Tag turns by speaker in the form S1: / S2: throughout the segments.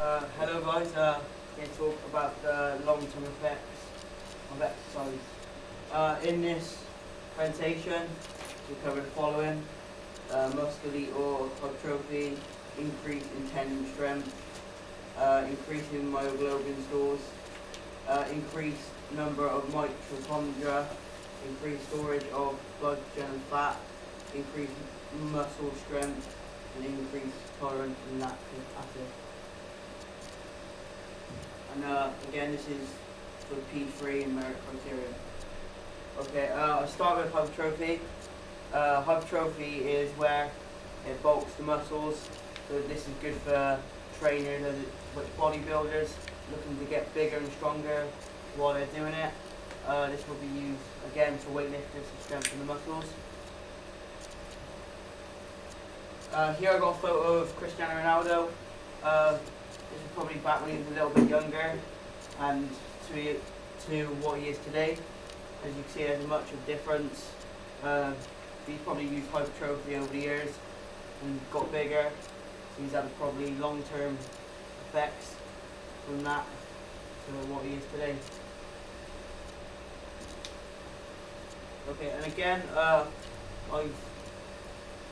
S1: Hello guys, going to talk about the long-term effects of exercise. In this presentation, we cover the following: muscular hypertrophy, increase in tendon strength, increase in myoglobin stores, increased number of mitochondria, increased storage of glycogen and fat, increased muscle strength, and increased tolerance to lactic acid. And again, this is for P3 and merit criteria. Okay, I'll start with hypertrophy. Hypertrophy is where it bulks the muscles. So this is good for trainers, like bodybuilders, looking to get bigger and stronger while they're doing it. This will be used again for weightlifters to strengthen the muscles. Here I got a photo of Cristiano Ronaldo. This is probably back when he was a little bit younger, and to what he is today. As you can see, there's much of difference. He's probably used hypertrophy over the years and got bigger. So he's had probably long-term effects from that to what he is today. Okay, and again, I've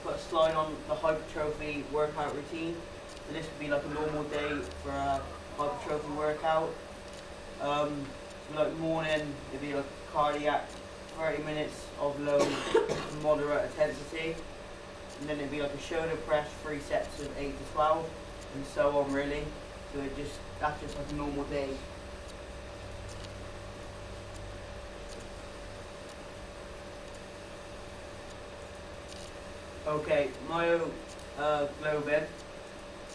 S1: put a slide on the hypertrophy workout routine. So this would be like a normal day for a hypertrophy workout. So like morning, it'd be like cardiac, 30 minutes of low to moderate intensity. And then it'd be like a shoulder press, 3 sets of 8 to 12, and so on really. So that's just like a normal day. Okay, myoglobin.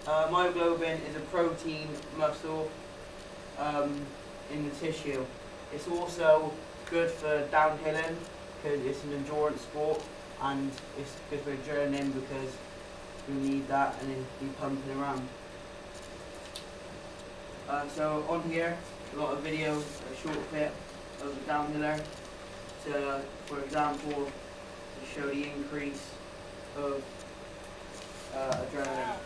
S1: Myoglobin is a protein muscle in the tissue. It's also good for downhilling because it's an endurance sport, and it's good for adrenaline because you need that and then be pumping around. So on here, a lot of videos, a short clip of a downhiller to, for example, to show the increase of adrenaline.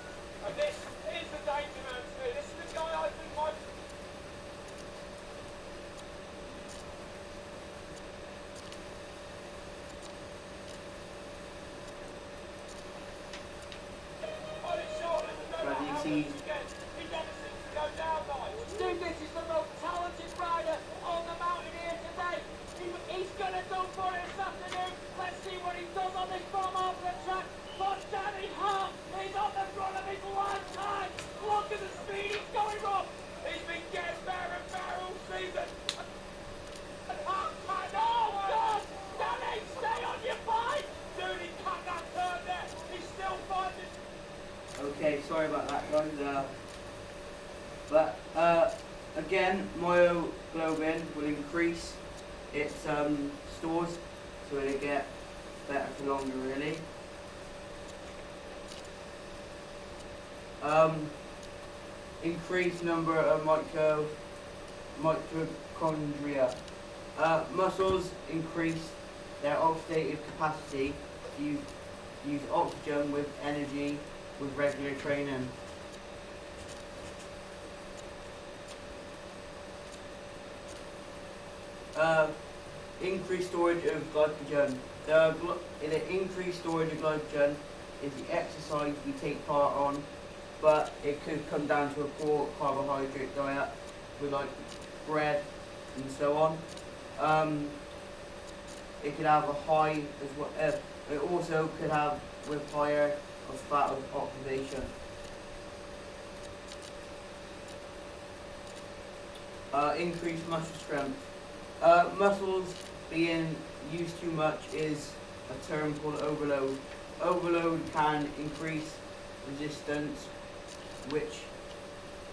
S2: This is the danger man. This is the guy I think might.
S1: But you see,
S2: This is the most talented rider on the mountain here today. He's going to go for it this afternoon. Let's see what he does on this bomb off the track. But Danny Hart is on the run of his lifetime. Look at the speed he's going up. He's been getting better and better all season. Oh God! Danny, stay on your bike! Dude, he cut that turn there. He's still finding.
S1: okay, sorry about that guys. But again, myoglobin will increase its stores, so it'll get better for longer really. Increased number of mitochondria. Muscles increase their oxidative capacity to use oxygen with energy with regular training. Increased storage of glycogen. The increased storage of glycogen is the exercise we take part on, but it could come down to a poor carbohydrate diet with like bread and so on. It could have a high as well. It also could have with higher of fat oxidation. Increased muscle strength. Muscles being used too much is a term called overload. Overload can increase resistance, which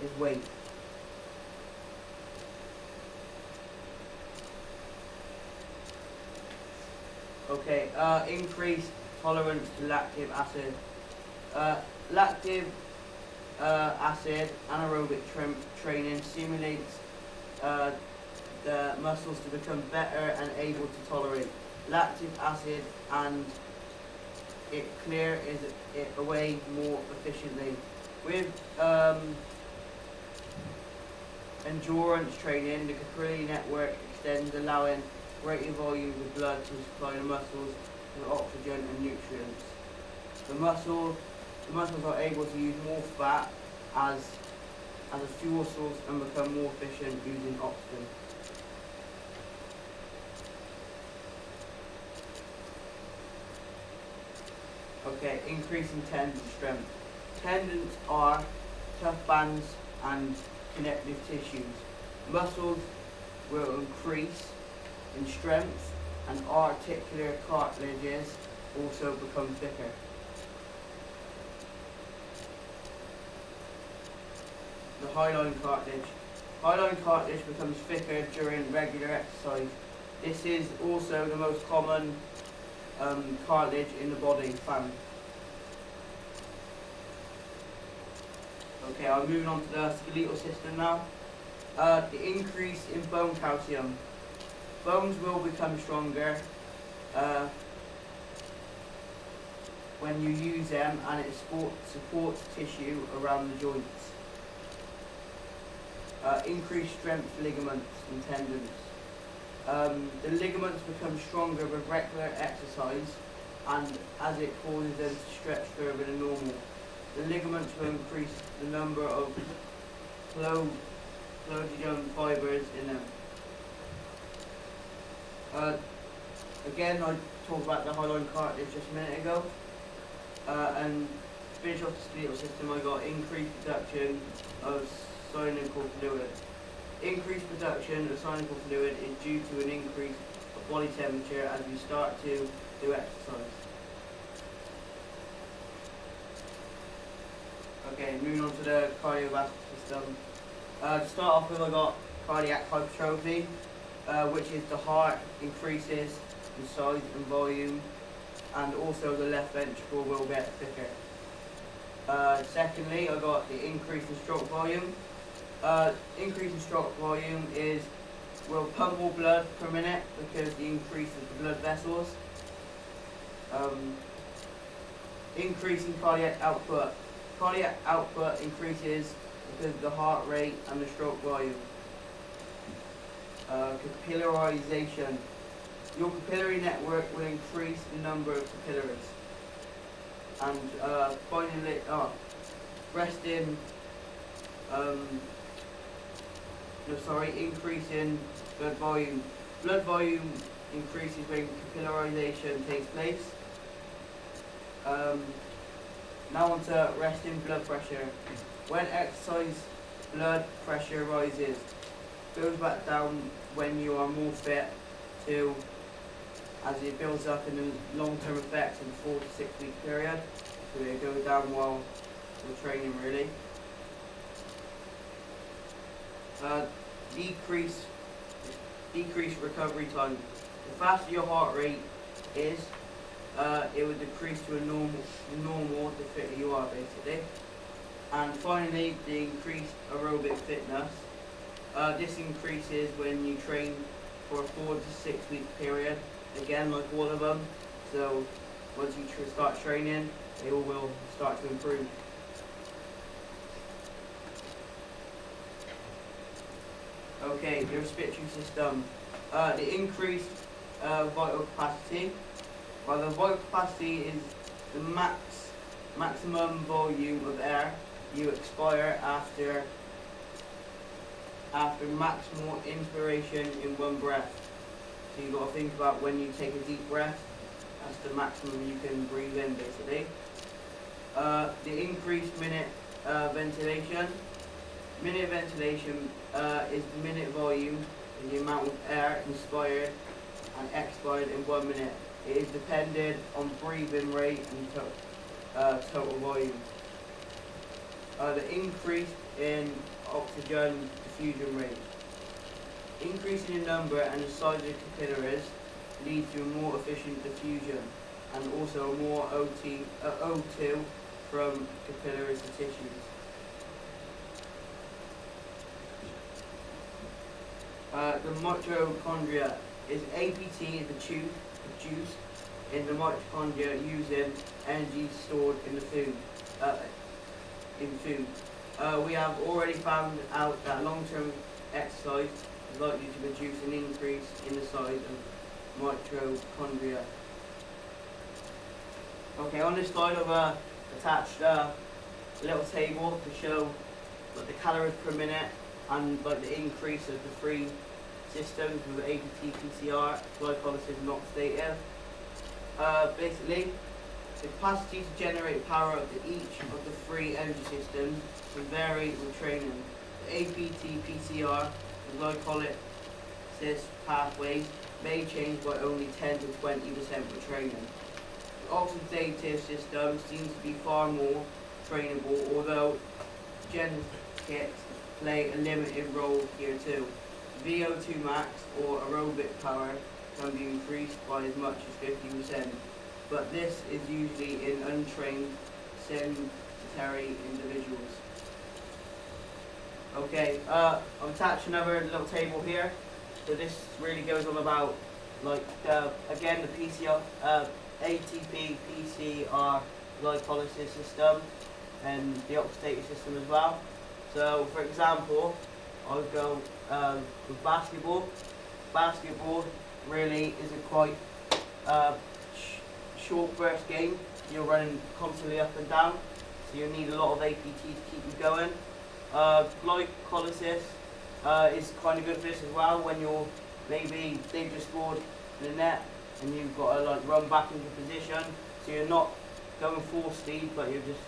S1: is weight. Okay, increased tolerance to lactic acid. Lactic acid anaerobic training stimulates the muscles to become better and able to tolerate lactic acid, and it clears it away more efficiently. With endurance training, the capillary network extends, allowing greater volumes of blood to supply the muscles with oxygen and nutrients. The muscles are able to use more fat as a fuel source and become more efficient using oxygen. Okay, increasing tendon strength. Tendons are tough bands and connective tissues. Muscles will increase in strength and articular cartilages also become thicker. The hyaline cartilage. Hyaline cartilage becomes thicker during regular exercise. This is also the most common cartilage in the body found. Okay, I'm moving on to the skeletal system now. The increase in bone calcium. Bones will become stronger when you use them, and it supports tissue around the joints. Increased strength ligaments and tendons. The ligaments become stronger with regular exercise, and as it causes them to stretch further than normal. The ligaments will increase the number of collagen fibers in them. Again, I talked about the hyaline cartilage just a minute ago. And to finish off the skeletal system, I got increased production of synovial fluid. Increased production of synovial fluid is due to an increase of body temperature as we start to do exercise. Okay, moving on to the cardiovascular system. To start off with, I got cardiac hypertrophy, which is the heart increases in size and volume, and also the left ventricle will get thicker. Secondly, I got the increase in stroke volume. Increase in stroke volume will pump more blood per minute because the increase of the blood vessels. Increase in cardiac output. Cardiac output increases because of the heart rate and the stroke volume. Capillarization. Your capillary network will increase the number of capillaries. And finally, increase in blood volume. Blood volume increases when capillarization takes place. Now on to resting blood pressure. When exercise, blood pressure rises. Goes back down when you are more fit as it builds up in the long-term effects in 4 to 6 week period. So it goes down while you're training really. Decrease recovery time. The faster your heart rate is, it would decrease to a normal the fitter you are basically. And finally, the increased aerobic fitness. This increases when you train for a 4 to 6 week period. Again, like all of them. So once you start training, they all will start to improve. Okay, the respiratory system. The increased vital capacity. Well, the vital capacity is the maximum volume of air you expire after maximal inspiration in one breath. So you've got to think about when you take a deep breath, that's the maximum you can breathe in basically. The increased minute ventilation. Minute ventilation is minute volume, is the amount of air inspired and expired in 1 minute. It is dependent on breathing rate and total volume. The increase in oxygen diffusion rate. Increasing the number and the size of capillaries leads to a more efficient diffusion and also more O2 from capillaries to tissues. The mitochondria is APT is produced in the mitochondria using energy stored in the food. We have already found out that long-term exercise is likely to produce an increase in the size of mitochondria. Okay, on this slide I've attached a little table to show like the calories per minute and like the increase of the three systems with APT, PCR, glycolysis and oxidative. Basically, the capacity to generate power up to each of the three energy systems can vary with training. The APT, PCR, and glycolysis pathways may change by only 10 to 20% with training. The oxidative system seems to be far more trainable, although genetics play a limited role here too. VO2 max or aerobic power can be increased by as much as 50%, but this is usually in untrained sedentary individuals. Okay, I've attached another little table here. So this really goes on about, like, again, the PCR, ATP, PCR glycolysis system and the oxidative system as well. So, for example, I would go with basketball. Basketball really is a quite short burst game. You're running constantly up and down, so you need a lot of APT to keep you going. Glycolysis is kind of good for this as well. When you're maybe they've just scored in the net and you've got to like run back into position, so you're not going full speed, but you're just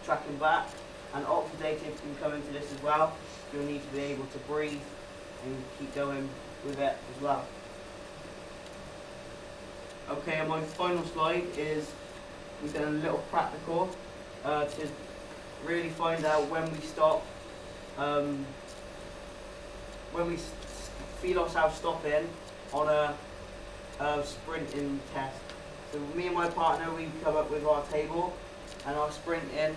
S1: tracking back. And oxidative can come into this as well. You'll need to be able to breathe and keep going with it as well. Okay, and my final slide is we've done a little practical to really find out when we stop, when we feel ourselves stopping on a sprinting test. So me and my partner, we come up with our table and our sprinting,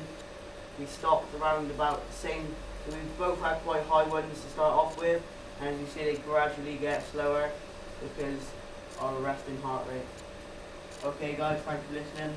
S1: we stopped around about the same. So we both had quite high ones to start off with, and as you see they gradually get slower because our resting heart rate. Okay guys, thanks for listening.